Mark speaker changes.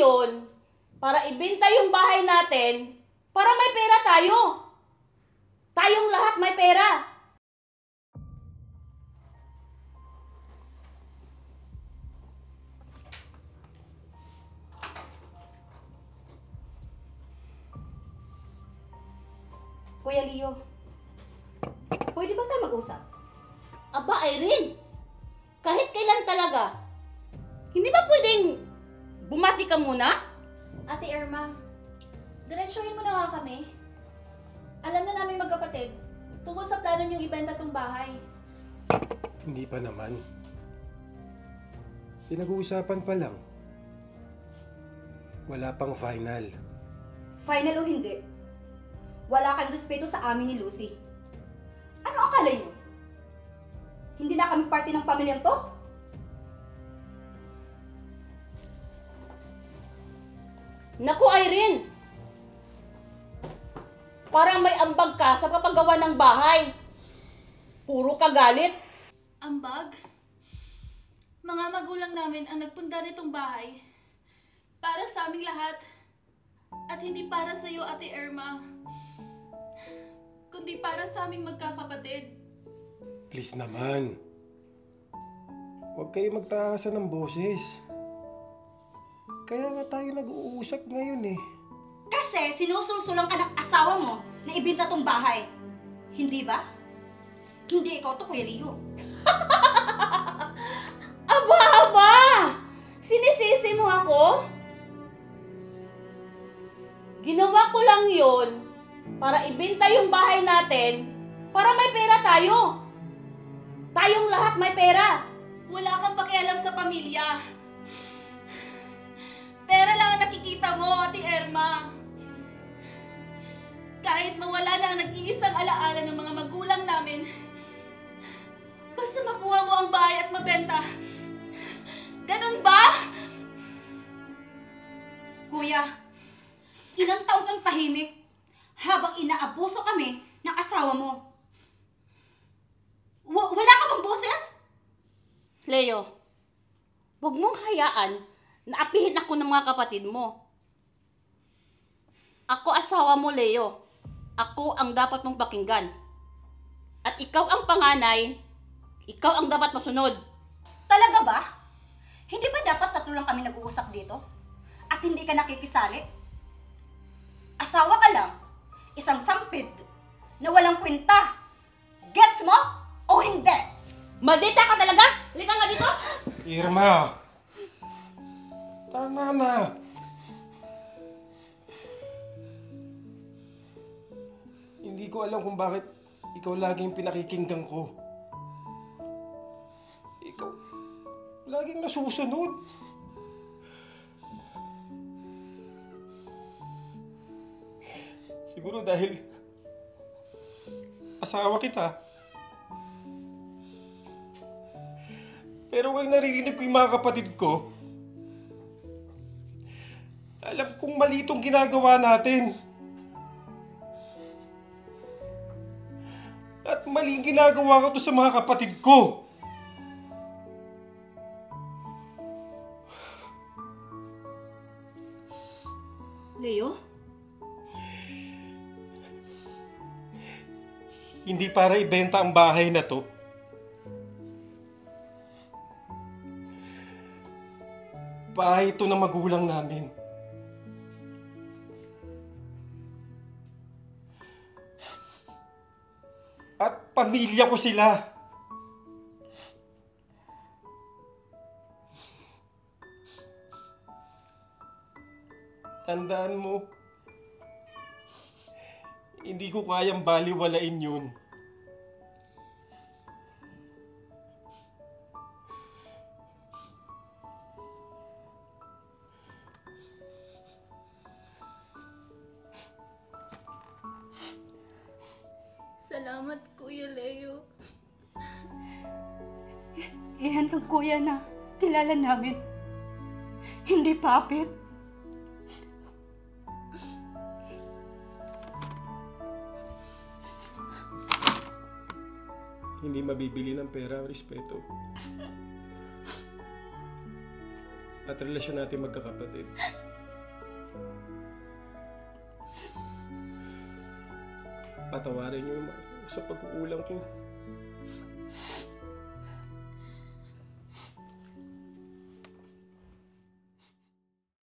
Speaker 1: ngayon para ibenta yung bahay natin para may pera tayo. Tayong lahat may pera.
Speaker 2: Kuya Leo, pwede ba tayo mag-usap?
Speaker 1: Aba, Irene, kahit kailan talaga, hindi ba pwedeng bumati ka muna?
Speaker 3: Ate Irma, diretsuhin mo na nga kami. Alam na namin magkapatid, tungkol sa plano niyong ibenta tong bahay.
Speaker 4: Hindi pa naman. Pinag-uusapan pa lang. Wala pang final.
Speaker 2: Final o hindi, wala kang respeto sa amin ni Lucy. Ano akala niyo? Hindi na kami parte ng pamilyang to?
Speaker 1: Naku, Irene! Parang may ambag ka sa papagawa ng bahay. Puro ka galit.
Speaker 3: Ambag? Mga magulang namin ang nagpunda nitong bahay para sa aming lahat at hindi para sa iyo, Ate Irma, kundi para sa aming magkakapatid.
Speaker 4: Please naman. Huwag kayo magtaasan ng boses. Kaya nga tayo nag-uusap ngayon eh.
Speaker 2: Kasi sinusulsulang ka ng asawa mo na ibenta tong bahay. Hindi ba? Hindi ikaw to, Kuya Leo.
Speaker 1: Aba! Sinisisi mo ako? Ginawa ko lang yon para ibenta yung bahay natin para may pera tayo. Tayong lahat may pera.
Speaker 3: Wala kang pakialam sa pamilya. Pera lang ang nakikita mo, Ate Irma. Kahit mawala na ang nag-iisang alaala ng mga magulang namin, basta makuha mo ang bahay at mabenta. Ganun ba?
Speaker 2: Kuya, ilang taon kang tahimik habang inaabuso kami ng asawa mo. Wala ka bang boses?
Speaker 1: Leo, huwag mong hayaan na apihin ako ng mga kapatid mo. Ako asawa mo, Leo. Ako ang dapat mong pakinggan. At ikaw ang panganay, ikaw ang dapat masunod.
Speaker 2: Talaga ba? Hindi ba dapat tatlo lang kami nag-uusap dito? At hindi ka nakikisali? Asawa ka lang, isang sampid na walang kwenta. Gets mo o hindi?
Speaker 1: Maldita ka talaga? Halika nga dito.
Speaker 4: Irma! Tama na. Hindi ko alam kung bakit ikaw laging pinakikinggan ko. Ikaw laging nasusunod. Siguro dahil asawa kita. Pero kung naririnig ko yung mga kapatid ko, alam kong mali itong ginagawa natin. At mali ginagawa ko to sa mga kapatid ko.
Speaker 2: Leo?
Speaker 4: Hindi para ibenta ang bahay na to. Bahay ito ng magulang namin. At pamilya ko sila. Tandaan mo, hindi ko kayang baliwalain yun.
Speaker 3: Salamat, Kuya Leo.
Speaker 2: Iyan kang kuya na kilala namin. Hindi papit.
Speaker 4: Hindi mabibili ng pera o respeto. At relasyon natin magkakapatid. patawarin niyo sa pag-uulang ko.